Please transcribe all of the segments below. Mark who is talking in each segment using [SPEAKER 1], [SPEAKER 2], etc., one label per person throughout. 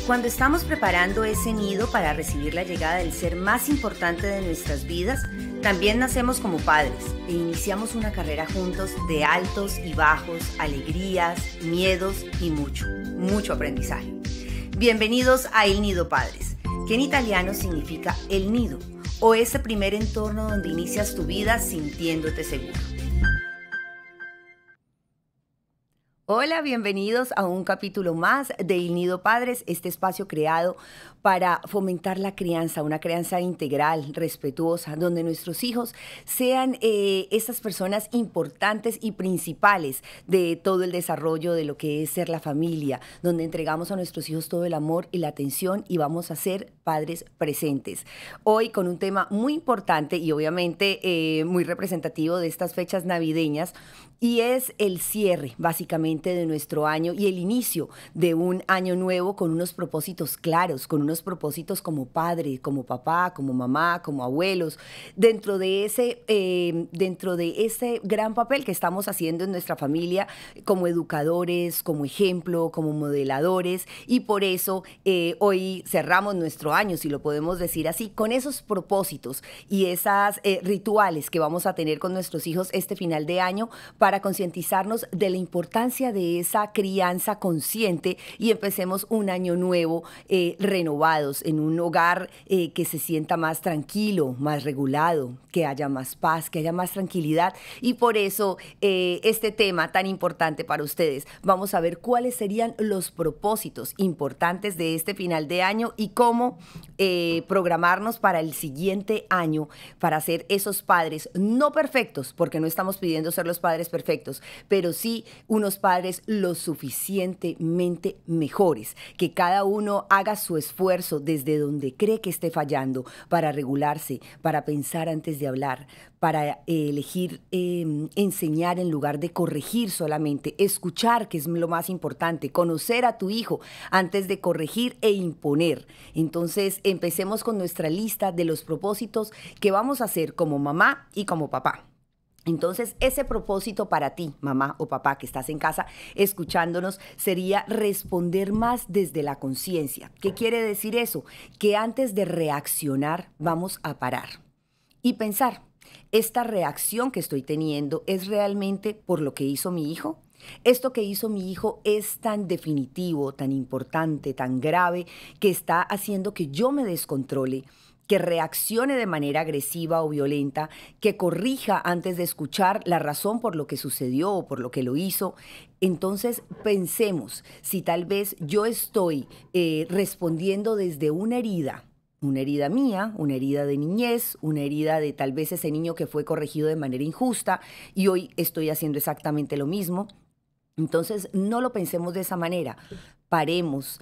[SPEAKER 1] Cuando estamos preparando ese nido para recibir la llegada del ser más importante de nuestras vidas, también nacemos como padres e iniciamos una carrera juntos de altos y bajos, alegrías, miedos y mucho aprendizaje. Bienvenidos a Il Nido Padres, que en italiano significa el nido, o ese primer entorno donde inicias tu vida sintiéndote seguro. Hola, bienvenidos a un capítulo más de Il Nido Padres, este espacio creado para fomentar la crianza, una crianza integral, respetuosa, donde nuestros hijos sean esas personas importantes y principales de todo el desarrollo de lo que es ser la familia, donde entregamos a nuestros hijos todo el amor y la atención y vamos a ser padres presentes. Hoy con un tema muy importante y obviamente muy representativo de estas fechas navideñas, y es el cierre básicamente de nuestro año y el inicio de un año nuevo con unos propósitos claros, con unos propósitos como padre, como papá, como mamá, como abuelos, dentro de ese gran papel que estamos haciendo en nuestra familia como educadores, como ejemplo, como modeladores, y por eso hoy cerramos nuestro año, si lo podemos decir así, con esos propósitos y esas rituales que vamos a tener con nuestros hijos este final de año para concientizarnos de la importancia de esa crianza consciente y empecemos un año nuevo renovados en un hogar que se sienta más tranquilo, más regulado, que haya más paz, que haya más tranquilidad. Y por eso este tema tan importante para ustedes. Vamos a ver cuáles serían los propósitos importantes de este final de año y cómo programarnos para el siguiente año para ser esos padres no perfectos, porque no estamos pidiendo ser los padres perfectos, pero sí unos padres lo suficientemente mejores, que cada uno haga su esfuerzo desde donde cree que esté fallando para regularse, para pensar antes de hablar, para elegir enseñar en lugar de corregir solamente, escuchar, que es lo más importante, conocer a tu hijo antes de corregir e imponer. Entonces empecemos con nuestra lista de los propósitos que vamos a hacer como mamá y como papá. Entonces, ese propósito para ti, mamá o papá, que estás en casa escuchándonos, sería responder más desde la conciencia. ¿Qué quiere decir eso? Que antes de reaccionar, vamos a parar y pensar, ¿esta reacción que estoy teniendo es realmente por lo que hizo mi hijo? ¿Esto que hizo mi hijo es tan definitivo, tan importante, tan grave, que está haciendo que yo me descontrole, que reaccione de manera agresiva o violenta, que corrija antes de escuchar la razón por lo que sucedió o por lo que lo hizo? Entonces pensemos si tal vez yo estoy respondiendo desde una herida mía, una herida de niñez, una herida de tal vez ese niño que fue corregido de manera injusta y hoy estoy haciendo exactamente lo mismo. Entonces, no lo pensemos de esa manera. Paremos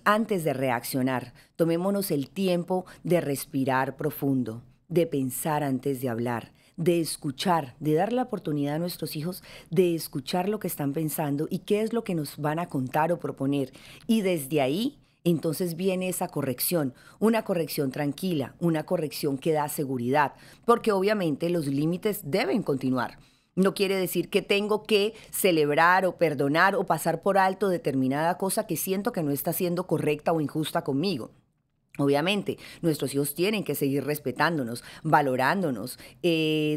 [SPEAKER 1] antes de reaccionar. Tomémonos el tiempo de respirar profundo, de pensar antes de hablar, de escuchar, de dar la oportunidad a nuestros hijos de escuchar lo que están pensando y qué es lo que nos van a contar o proponer. Y desde ahí, entonces viene esa corrección, una corrección tranquila, una corrección que da seguridad, porque obviamente los límites deben continuar. No quiere decir que tengo que celebrar o perdonar o pasar por alto determinada cosa que siento que no está siendo correcta o injusta conmigo. Obviamente, nuestros hijos tienen que seguir respetándonos, valorándonos,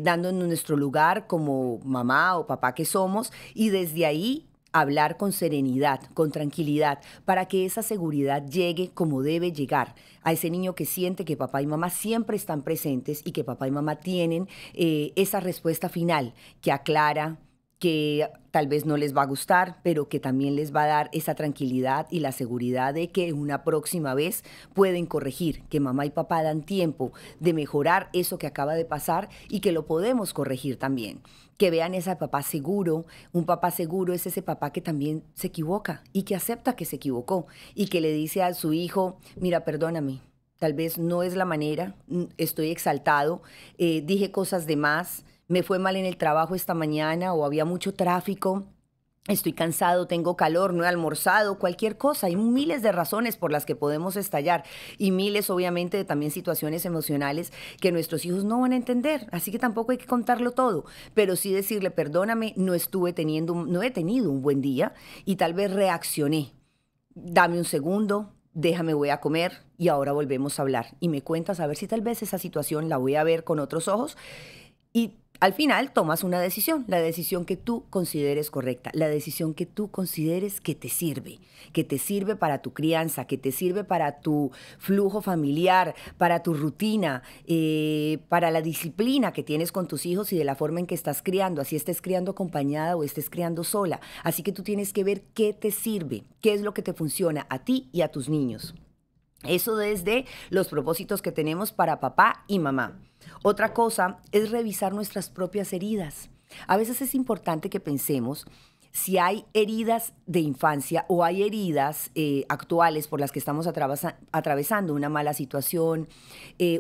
[SPEAKER 1] dándonos nuestro lugar como mamá o papá que somos, y desde ahí hablar con serenidad, con tranquilidad, para que esa seguridad llegue como debe llegar a ese niño que siente que papá y mamá siempre están presentes y que papá y mamá tienen esa respuesta final que aclara, que tal vez no les va a gustar, pero que también les va a dar esa tranquilidad y la seguridad de que una próxima vez pueden corregir, que mamá y papá dan tiempo de mejorar eso que acaba de pasar y que lo podemos corregir también. Que vean ese papá seguro. Un papá seguro es ese papá que también se equivoca y que acepta que se equivocó y que le dice a su hijo, mira, perdóname, tal vez no es la manera, estoy exaltado, dije cosas de más, me fue mal en el trabajo esta mañana o había mucho tráfico, estoy cansado, tengo calor, no he almorzado, cualquier cosa. Hay miles de razones por las que podemos estallar y miles, obviamente, de también situaciones emocionales que nuestros hijos no van a entender. Así que tampoco hay que contarlo todo, pero sí decirle, perdóname, no he tenido un buen día y tal vez reaccioné. Dame un segundo, déjame, voy a comer y ahora volvemos a hablar. Y me cuentas a ver si tal vez esa situación la voy a ver con otros ojos y al final tomas una decisión, la decisión que tú consideres correcta, la decisión que tú consideres que te sirve para tu crianza, que te sirve para tu flujo familiar, para tu rutina, para la disciplina que tienes con tus hijos y de la forma en que estás criando, así estés criando acompañada o estés criando sola. Así que tú tienes que ver qué te sirve, qué es lo que te funciona a ti y a tus niños. Eso desde los propósitos que tenemos para papá y mamá. Otra cosa es revisar nuestras propias heridas. A veces es importante que pensemos si hay heridas de infancia o hay heridas actuales por las que estamos atravesando una mala situación,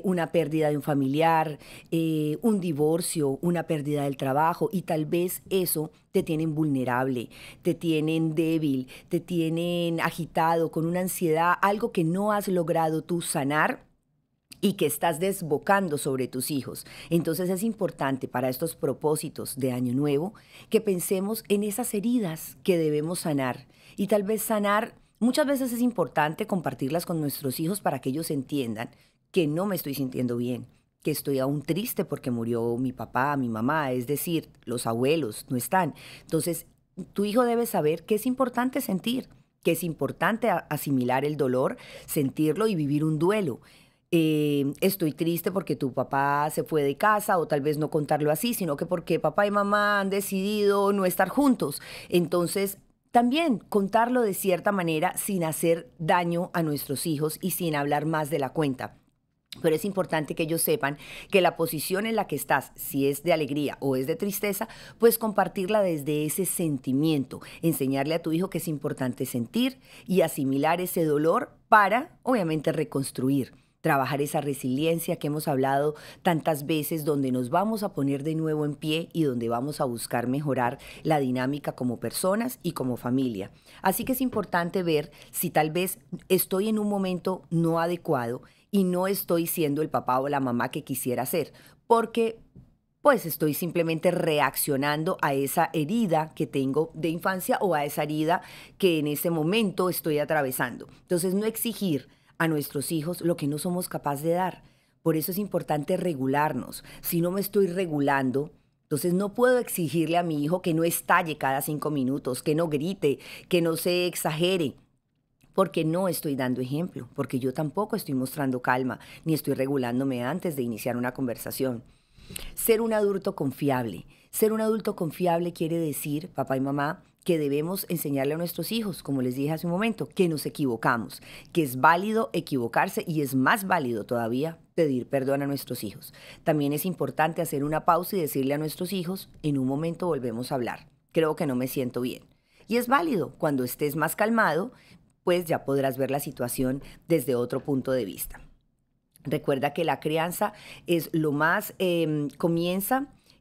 [SPEAKER 1] una pérdida de un familiar, un divorcio, una pérdida del trabajo y tal vez eso te tienen vulnerable, te tienen débil, te tienen agitado con una ansiedad, algo que no has logrado tú sanar y que estás desbocando sobre tus hijos. Entonces es importante para estos propósitos de Año Nuevo que pensemos en esas heridas que debemos sanar. Y tal vez sanar, muchas veces es importante compartirlas con nuestros hijos para que ellos entiendan que no me estoy sintiendo bien, que estoy aún triste porque murió mi papá, mi mamá, es decir, los abuelos no están. Entonces, tu hijo debe saber que es importante sentir, que es importante asimilar el dolor, sentirlo y vivir un duelo. Estoy triste porque tu papá se fue de casa o tal vez no contarlo así, sino que porque papá y mamá han decidido no estar juntos. Entonces, también contarlo de cierta manera sin hacer daño a nuestros hijos y sin hablar más de la cuenta. Pero es importante que ellos sepan que la posición en la que estás, si es de alegría o es de tristeza, pues compartirla desde ese sentimiento, enseñarle a tu hijo que es importante sentir y asimilar ese dolor para, obviamente, reconstruir. Trabajar esa resiliencia que hemos hablado tantas veces, donde nos vamos a poner de nuevo en pie y donde vamos a buscar mejorar la dinámica como personas y como familia. Así que es importante ver si tal vez estoy en un momento no adecuado y no estoy siendo el papá o la mamá que quisiera ser, porque pues estoy simplemente reaccionando a esa herida que tengo de infancia o a esa herida que en ese momento estoy atravesando. Entonces, no exigir a nuestros hijos lo que no somos capaces de dar. Por eso es importante regularnos. Si no me estoy regulando, entonces no puedo exigirle a mi hijo que no estalle cada 5 minutos, que no grite, que no se exagere, porque no estoy dando ejemplo, porque yo tampoco estoy mostrando calma, ni estoy regulándome antes de iniciar una conversación. Ser un adulto confiable. Ser un adulto confiable quiere decir, papá y mamá, que debemos enseñarle a nuestros hijos, como les dije hace un momento, que nos equivocamos, que es válido equivocarse y es más válido todavía pedir perdón a nuestros hijos. También es importante hacer una pausa y decirle a nuestros hijos, en un momento volvemos a hablar, creo que no me siento bien. Y es válido, cuando estés más calmado, pues ya podrás ver la situación desde otro punto de vista. Recuerda que la crianza es lo más,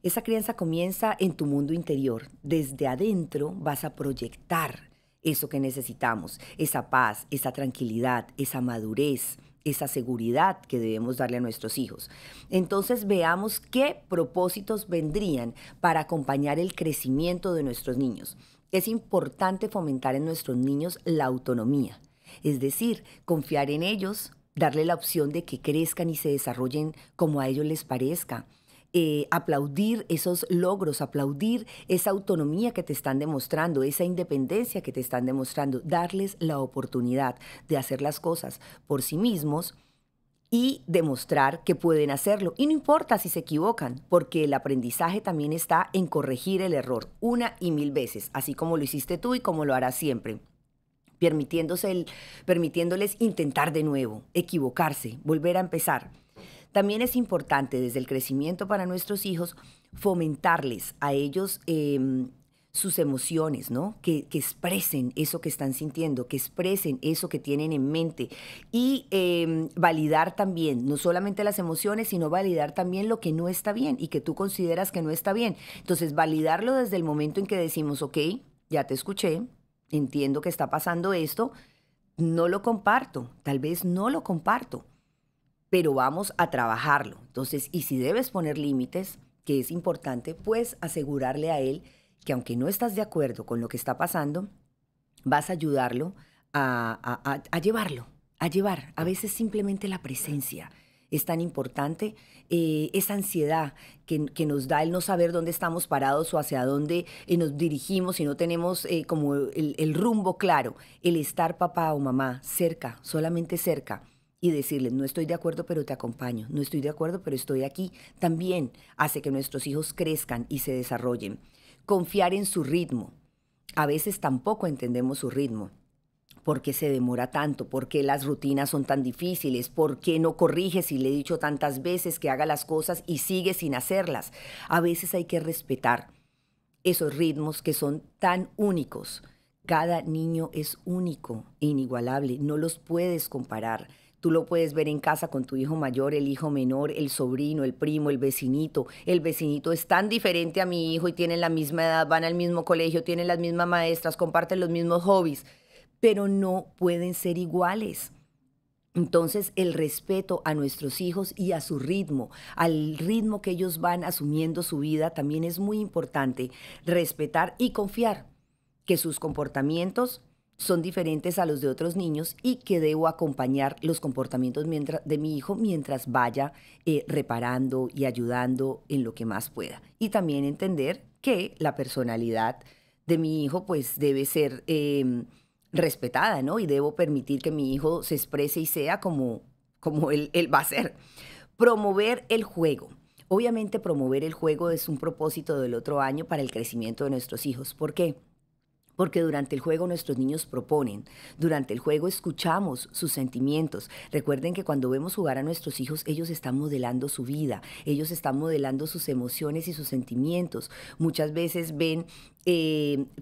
[SPEAKER 1] esa crianza comienza en tu mundo interior. Desde adentro vas a proyectar eso que necesitamos, esa paz, esa tranquilidad, esa madurez, esa seguridad que debemos darle a nuestros hijos. Entonces veamos qué propósitos vendrían para acompañar el crecimiento de nuestros niños. Es importante fomentar en nuestros niños la autonomía, es decir, confiar en ellos, darle la opción de que crezcan y se desarrollen como a ellos les parezca. Aplaudir esos logros, aplaudir esa autonomía que te están demostrando, esa independencia que te están demostrando, darles la oportunidad de hacer las cosas por sí mismos y demostrar que pueden hacerlo. Y no importa si se equivocan, porque el aprendizaje también está en corregir el error una y mil veces, así como lo hiciste tú y como lo harás siempre. Permitiéndoles intentar de nuevo, equivocarse, volver a empezar. También es importante desde el crecimiento para nuestros hijos fomentarles a ellos sus emociones, ¿no? Que expresen eso que están sintiendo, que expresen eso que tienen en mente y validar también, no solamente las emociones, sino validar también lo que no está bien y que tú consideras que no está bien. Entonces, validarlo desde el momento en que decimos, ok, ya te escuché, entiendo que está pasando esto, no lo comparto, tal vez no lo comparto, pero vamos a trabajarlo. Entonces, y si debes poner límites, que es importante, pues asegurarle a él que aunque no estás de acuerdo con lo que está pasando, vas a ayudarlo a llevarlo, a llevar. A veces simplemente la presencia es tan importante, esa ansiedad que nos da el no saber dónde estamos parados o hacia dónde nos dirigimos y no tenemos como el rumbo claro. El estar papá o mamá cerca, solamente cerca, y decirles, no estoy de acuerdo, pero te acompaño, no estoy de acuerdo, pero estoy aquí, también hace que nuestros hijos crezcan y se desarrollen. Confiar en su ritmo. A veces tampoco entendemos su ritmo. ¿Por qué se demora tanto? ¿Por qué las rutinas son tan difíciles? ¿Por qué no corrige si le he dicho tantas veces que haga las cosas y sigue sin hacerlas? A veces hay que respetar esos ritmos que son tan únicos. Cada niño es único e inigualable, no los puedes comparar. Tú lo puedes ver en casa con tu hijo mayor, el hijo menor, el sobrino, el primo, el vecinito. El vecinito es tan diferente a mi hijo y tienen la misma edad, van al mismo colegio, tienen las mismas maestras, comparten los mismos hobbies, pero no pueden ser iguales. Entonces, el respeto a nuestros hijos y a su ritmo, al ritmo que ellos van asumiendo su vida, también es muy importante. Respetar y confiar que sus comportamientos son diferentes a los de otros niños y que debo acompañar los comportamientos de mi hijo mientras vaya reparando y ayudando en lo que más pueda. Y también entender que la personalidad de mi hijo pues debe ser respetada, ¿no? Y debo permitir que mi hijo se exprese y sea como él va a ser. Promover el juego. Obviamente promover el juego es un propósito del otro año para el crecimiento de nuestros hijos. ¿Por qué? Porque durante el juego nuestros niños proponen, durante el juego escuchamos sus sentimientos. Recuerden que cuando vemos jugar a nuestros hijos, ellos están modelando su vida, ellos están modelando sus emociones y sus sentimientos. Muchas veces ven,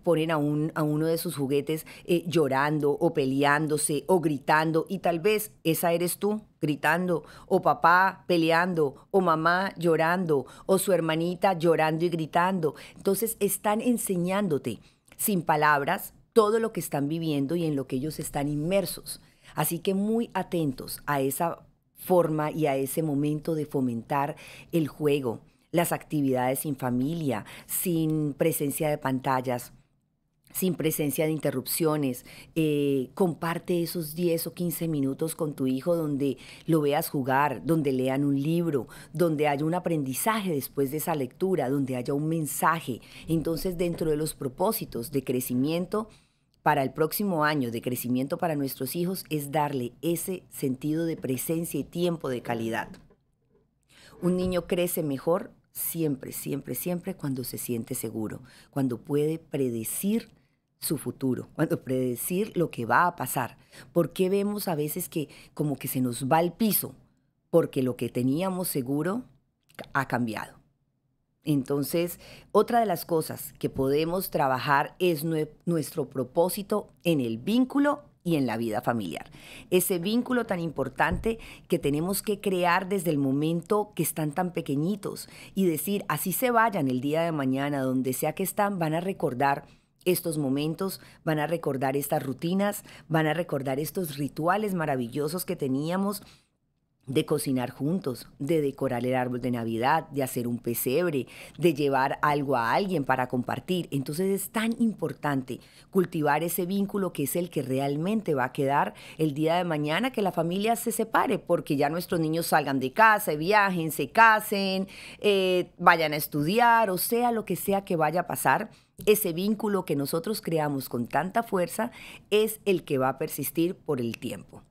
[SPEAKER 1] ponen a uno de sus juguetes llorando o peleándose o gritando y tal vez esa eres tú gritando, o papá peleando, o mamá llorando, o su hermanita llorando y gritando. Entonces están enseñándote sin palabras, todo lo que están viviendo y en lo que ellos están inmersos. Así que muy atentos a esa forma y a ese momento de fomentar el juego, las actividades en familia, sin presencia de pantallas, sin presencia de interrupciones. Comparte esos 10 o 15 minutos con tu hijo donde lo veas jugar, donde lean un libro, donde haya un aprendizaje después de esa lectura, donde haya un mensaje. Entonces, dentro de los propósitos de crecimiento para el próximo año, de crecimiento para nuestros hijos, es darle ese sentido de presencia y tiempo de calidad. Un niño crece mejor siempre, siempre, siempre cuando se siente seguro, cuando puede predecir su futuro, cuando predecir lo que va a pasar. ¿Por qué vemos a veces que como que se nos va el piso? Porque lo que teníamos seguro ha cambiado. Entonces, otra de las cosas que podemos trabajar es nuestro propósito en el vínculo y en la vida familiar. Ese vínculo tan importante que tenemos que crear desde el momento que están tan pequeñitos y decir, así se vayan el día de mañana, donde sea que están, van a recordar estos momentos, van a recordar estas rutinas, van a recordar estos rituales maravillosos que teníamos de cocinar juntos, de decorar el árbol de Navidad, de hacer un pesebre, de llevar algo a alguien para compartir. Entonces es tan importante cultivar ese vínculo que es el que realmente va a quedar el día de mañana que la familia se separe, porque ya nuestros niños salgan de casa, viajen, se casen, vayan a estudiar, o sea, lo que sea que vaya a pasar. Ese vínculo que nosotros creamos con tanta fuerza es el que va a persistir por el tiempo.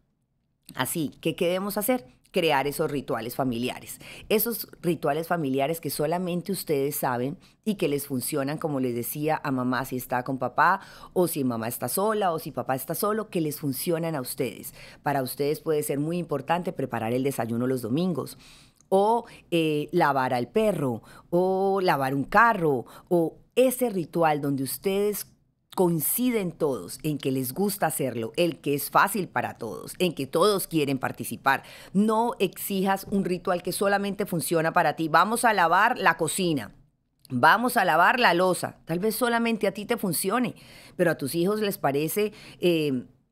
[SPEAKER 1] Así que, ¿qué debemos hacer? Crear esos rituales familiares. Esos rituales familiares que solamente ustedes saben y que les funcionan, como les decía, a mamá si está con papá, o si mamá está sola, o si papá está solo, que les funcionan a ustedes. Para ustedes puede ser muy importante preparar el desayuno los domingos, o lavar al perro, o lavar un carro, o ese ritual donde ustedes coinciden todos en que les gusta hacerlo, el que es fácil para todos, en que todos quieren participar. No exijas un ritual que solamente funciona para ti. Vamos a lavar la cocina, vamos a lavar la loza. Tal vez solamente a ti te funcione, pero a tus hijos les parece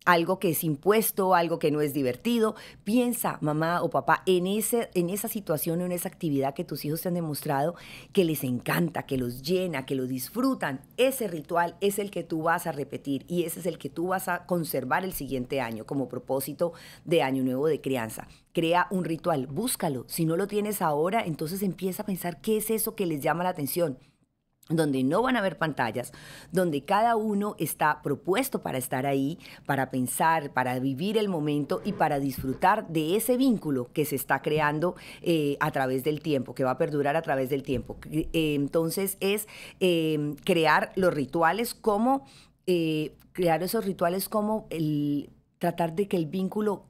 [SPEAKER 1] algo que es impuesto, algo que no es divertido. Piensa, mamá o papá, en esa situación o en esa actividad que tus hijos te han demostrado que les encanta, que los llena, que lo disfrutan. Ese ritual es el que tú vas a repetir y ese es el que tú vas a conservar el siguiente año como propósito de Año Nuevo de crianza. Crea un ritual, búscalo. Si no lo tienes ahora, entonces empieza a pensar qué es eso que les llama la atención, donde no van a haber pantallas, donde cada uno está propuesto para estar ahí, para pensar, para vivir el momento y para disfrutar de ese vínculo que se está creando a través del tiempo, que va a perdurar a través del tiempo. Entonces es crear los rituales como, crear esos rituales como tratar de que el vínculo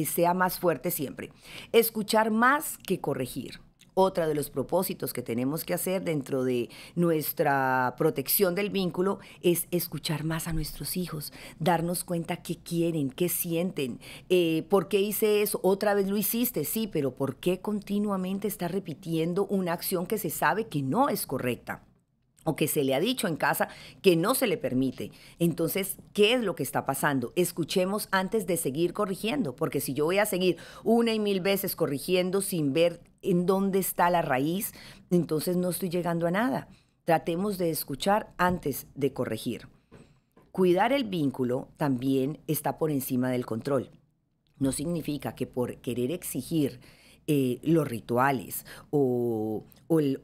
[SPEAKER 1] sea más fuerte siempre. Escuchar más que corregir. Otro de los propósitos que tenemos que hacer dentro de nuestra protección del vínculo es escuchar más a nuestros hijos, darnos cuenta qué quieren, qué sienten, por qué hice eso, otra vez lo hiciste, sí, pero por qué continuamente estás repitiendo una acción que se sabe que no es correcta, o que se le ha dicho en casa que no se le permite. Entonces, ¿qué es lo que está pasando? Escuchemos antes de seguir corrigiendo, porque si yo voy a seguir una y mil veces corrigiendo sin ver en dónde está la raíz, entonces no estoy llegando a nada. Tratemos de escuchar antes de corregir. Cuidar el vínculo también está por encima del control. No significa que por querer exigir los rituales o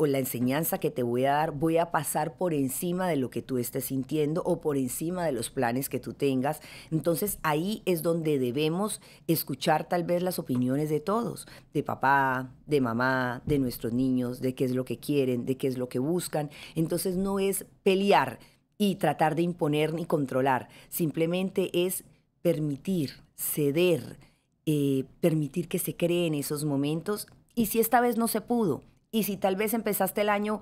[SPEAKER 1] la enseñanza que te voy a dar, voy a pasar por encima de lo que tú estés sintiendo o por encima de los planes que tú tengas. Entonces ahí es donde debemos escuchar tal vez las opiniones de todos, de papá, de mamá, de nuestros niños, de qué es lo que quieren, de qué es lo que buscan. Entonces no es pelear y tratar de imponer ni controlar, simplemente es permitir, ceder, permitir que se creen esos momentos. Y si esta vez no se pudo, y si tal vez empezaste el año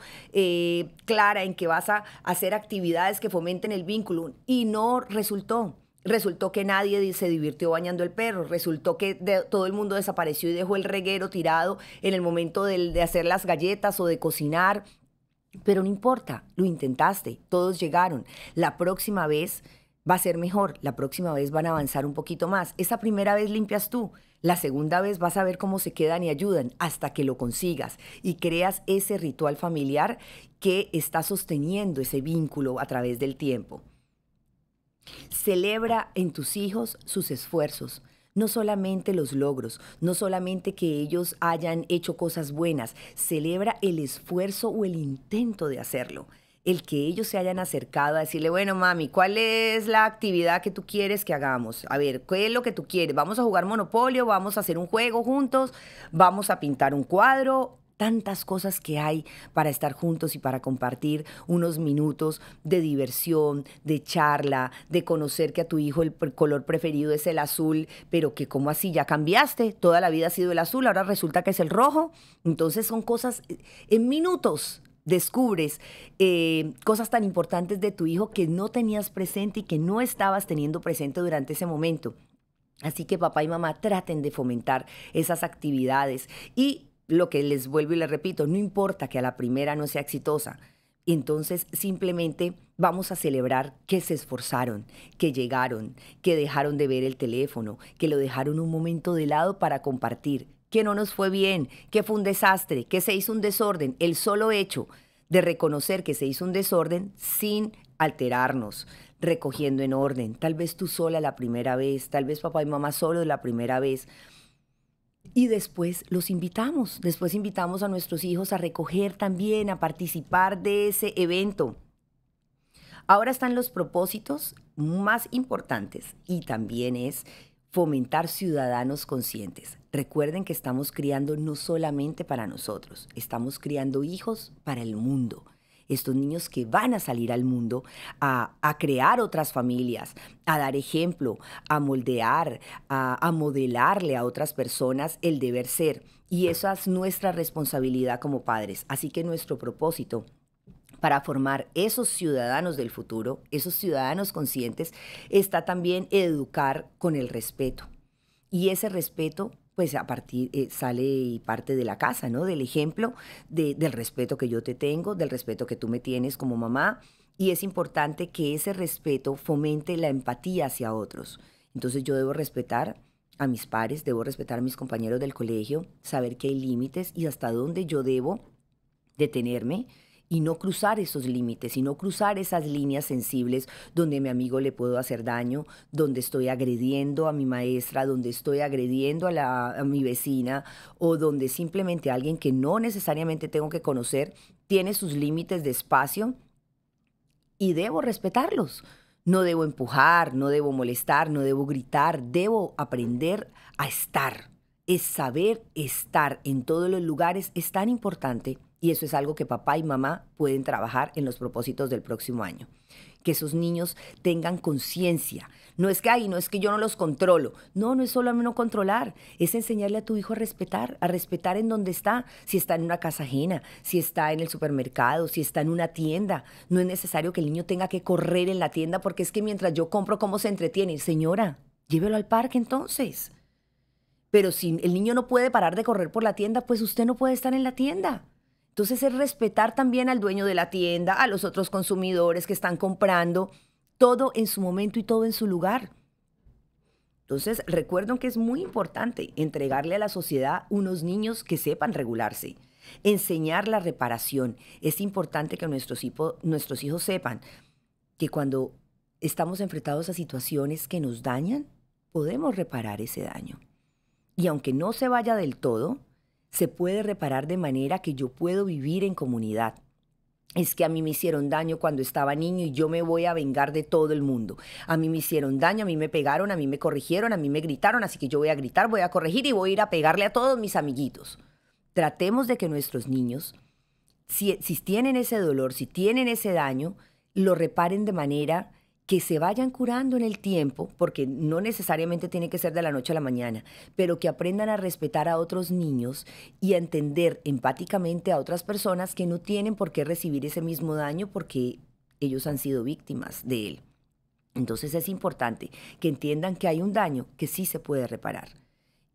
[SPEAKER 1] clara en que vas a hacer actividades que fomenten el vínculo y no resultó que nadie se divirtió bañando el perro, resultó que todo el mundo desapareció y dejó el reguero tirado en el momento de hacer las galletas o de cocinar, pero no importa, lo intentaste, todos llegaron. La próxima vez va a ser mejor, la próxima vez van a avanzar un poquito más. Esa primera vez limpias tú, la segunda vez vas a ver cómo se quedan y ayudan hasta que lo consigas y creas ese ritual familiar que está sosteniendo ese vínculo a través del tiempo. Celebra en tus hijos sus esfuerzos, no solamente los logros, no solamente que ellos hayan hecho cosas buenas, celebra el esfuerzo o el intento de hacerlo. El que ellos se hayan acercado a decirle, bueno, mami, ¿cuál es la actividad que tú quieres que hagamos? A ver, ¿qué es lo que tú quieres? ¿Vamos a jugar Monopolio? ¿Vamos a hacer un juego juntos? ¿Vamos a pintar un cuadro? Tantas cosas que hay para estar juntos y para compartir unos minutos de diversión, de charla, de conocer que a tu hijo el color preferido es el azul, pero que como así ya cambiaste, toda la vida ha sido el azul, ahora resulta que es el rojo. Entonces son cosas en minutos. Descubres cosas tan importantes de tu hijo que no tenías presente y que no estabas teniendo presente durante ese momento. Así que papá y mamá traten de fomentar esas actividades y lo que les vuelvo y les repito, no importa que a la primera no sea exitosa. Entonces simplemente vamos a celebrar que se esforzaron, que llegaron, que dejaron de ver el teléfono, que lo dejaron un momento de lado para compartir, que no nos fue bien, que fue un desastre, que se hizo un desorden. El solo hecho de reconocer que se hizo un desorden sin alterarnos, recogiendo en orden. Tal vez tú sola la primera vez, tal vez papá y mamá solo la primera vez. Y después después invitamos a nuestros hijos a recoger también, a participar de ese evento. Ahora están los propósitos más importantes y también es fomentar ciudadanos conscientes. Recuerden que estamos criando no solamente para nosotros, estamos criando hijos para el mundo. Estos niños que van a salir al mundo a crear otras familias, a dar ejemplo, a moldear, a modelarle a otras personas el deber ser. Y esa es nuestra responsabilidad como padres. Así que nuestro propósito para formar esos ciudadanos del futuro, esos ciudadanos conscientes, está también educar con el respeto. Y ese respeto pues a partir sale y parte de la casa, ¿no? Del ejemplo, del respeto que yo te tengo, del respeto que tú me tienes como mamá. Y es importante que ese respeto fomente la empatía hacia otros. Entonces yo debo respetar a mis pares, debo respetar a mis compañeros del colegio, saber que hay límites y hasta dónde yo debo detenerme y no cruzar esos límites y no cruzar esas líneas sensibles donde a mi amigo le puedo hacer daño, donde estoy agrediendo a mi maestra, donde estoy agrediendo a mi vecina o donde simplemente alguien que no necesariamente tengo que conocer tiene sus límites de espacio y debo respetarlos. No debo empujar, no debo molestar, no debo gritar, debo aprender a estar. Es saber estar en todos los lugares es tan importante y eso es algo que papá y mamá pueden trabajar en los propósitos del próximo año. Que esos niños tengan conciencia. No es que, ay, no es que yo no los controlo. No, no es solo no controlar, es enseñarle a tu hijo a respetar en donde está, si está en una casa ajena, si está en el supermercado, si está en una tienda. No es necesario que el niño tenga que correr en la tienda porque es que mientras yo compro, ¿cómo se entretiene? Señora, llévelo al parque entonces. Pero si el niño no puede parar de correr por la tienda, pues usted no puede estar en la tienda. Entonces es respetar también al dueño de la tienda, a los otros consumidores que están comprando, todo en su momento y todo en su lugar. Entonces recuerden que es muy importante entregarle a la sociedad unos niños que sepan regularse, enseñar la reparación. Es importante que nuestros hijos sepan que cuando estamos enfrentados a situaciones que nos dañan, podemos reparar ese daño. Y aunque no se vaya del todo, se puede reparar de manera que yo puedo vivir en comunidad. Es que a mí me hicieron daño cuando estaba niño y yo me voy a vengar de todo el mundo. A mí me hicieron daño, a mí me pegaron, a mí me corrigieron, a mí me gritaron, así que yo voy a gritar, voy a corregir y voy a ir a pegarle a todos mis amiguitos. Tratemos de que nuestros niños, si tienen ese dolor, si tienen ese daño, lo reparen de manera que se vayan curando en el tiempo, porque no necesariamente tiene que ser de la noche a la mañana, pero que aprendan a respetar a otros niños y a entender empáticamente a otras personas que no tienen por qué recibir ese mismo daño porque ellos han sido víctimas de él. Entonces es importante que entiendan que hay un daño que sí se puede reparar.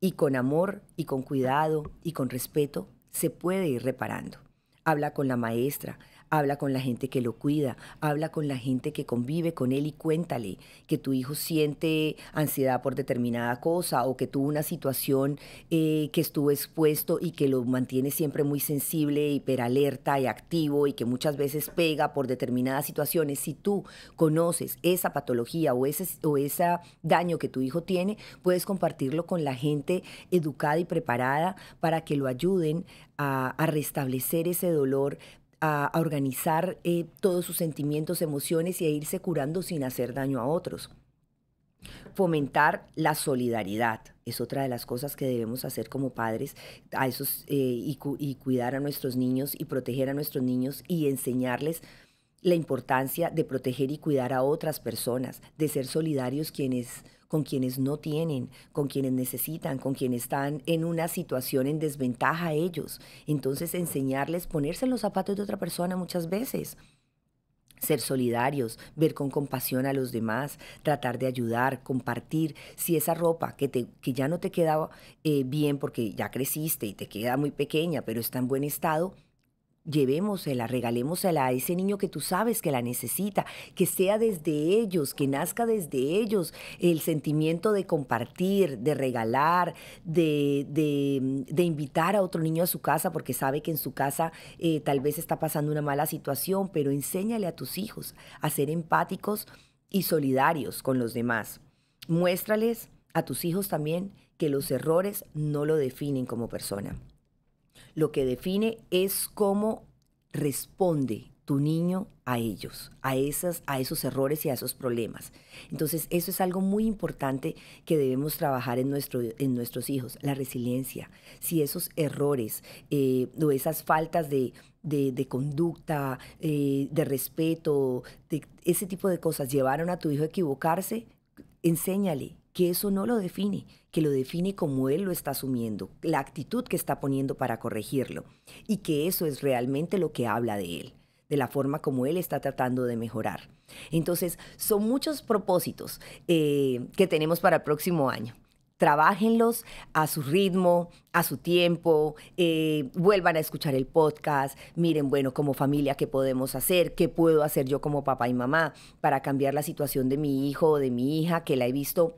[SPEAKER 1] Y con amor y con cuidado y con respeto se puede ir reparando. Habla con la maestra, habla con la gente que lo cuida, habla con la gente que convive con él y cuéntale que tu hijo siente ansiedad por determinada cosa o que tuvo una situación que estuvo expuesto y que lo mantiene siempre muy sensible, hiperalerta y activo y que muchas veces pega por determinadas situaciones. Si tú conoces esa patología o ese daño que tu hijo tiene, puedes compartirlo con la gente educada y preparada para que lo ayuden a restablecer ese dolor, a organizar todos sus sentimientos, emociones y a irse curando sin hacer daño a otros. Fomentar la solidaridad es otra de las cosas que debemos hacer como padres y cuidar a nuestros niños y proteger a nuestros niños y enseñarles la importancia de proteger y cuidar a otras personas, de ser solidarios con quienes no tienen, con quienes necesitan, con quienes están en una situación en desventaja a ellos. Entonces enseñarles, ponerse en los zapatos de otra persona muchas veces. Ser solidarios, ver con compasión a los demás, tratar de ayudar, compartir. Si esa ropa que ya no te queda bien porque ya creciste y te queda muy pequeña, pero está en buen estado, llevémosela, regalémosela a ese niño que tú sabes que la necesita, que sea desde ellos, que nazca desde ellos el sentimiento de compartir, de regalar, de invitar a otro niño a su casa porque sabe que en su casa tal vez está pasando una mala situación, pero enséñale a tus hijos a ser empáticos y solidarios con los demás. Muéstrales a tus hijos también que los errores no lo definen como persona. Lo que define es cómo responde tu niño a ellos, a esos errores y a esos problemas. Entonces, eso es algo muy importante que debemos trabajar en nuestros hijos, la resiliencia. Si esos errores o esas faltas de conducta, de respeto, de ese tipo de cosas llevaron a tu hijo a equivocarse, enséñale que eso no lo define, que lo define como él lo está asumiendo, la actitud que está poniendo para corregirlo y que eso es realmente lo que habla de él, de la forma como él está tratando de mejorar. Entonces, son muchos propósitos que tenemos para el próximo año. Trabájenlos a su ritmo, a su tiempo, vuelvan a escuchar el podcast, miren, bueno, como familia, ¿qué podemos hacer? ¿Qué puedo hacer yo como papá y mamá para cambiar la situación de mi hijo o de mi hija que la he visto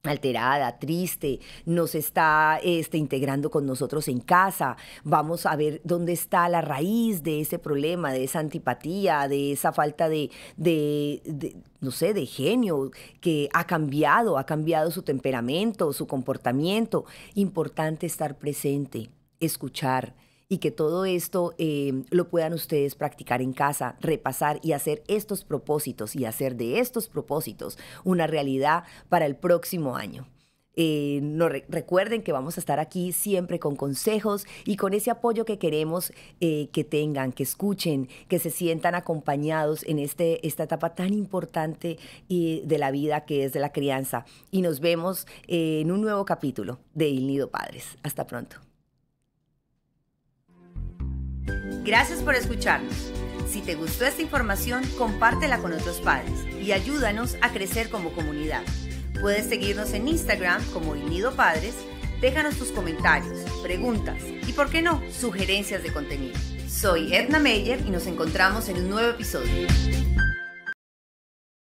[SPEAKER 1] alterada, triste, nos está integrando con nosotros en casa. Vamos a ver dónde está la raíz de ese problema, de esa antipatía, de esa falta no sé, de genio, que ha cambiado su temperamento, su comportamiento. Importante estar presente, escuchar, y que todo esto lo puedan ustedes practicar en casa, repasar y hacer estos propósitos y hacer de estos propósitos una realidad para el próximo año. Recuerden que vamos a estar aquí siempre con consejos y con ese apoyo que queremos que tengan, que escuchen, que se sientan acompañados en esta etapa tan importante de la vida que es de la crianza. Y nos vemos en un nuevo capítulo de Il Nido Padres. Hasta pronto. Gracias por escucharnos. Si te gustó esta información, compártela con otros padres y ayúdanos a crecer como comunidad. Puedes seguirnos en Instagram como Il Nido Padres, déjanos tus comentarios, preguntas y, ¿por qué no?, sugerencias de contenido. Soy Edna Meyer y nos encontramos en un nuevo episodio.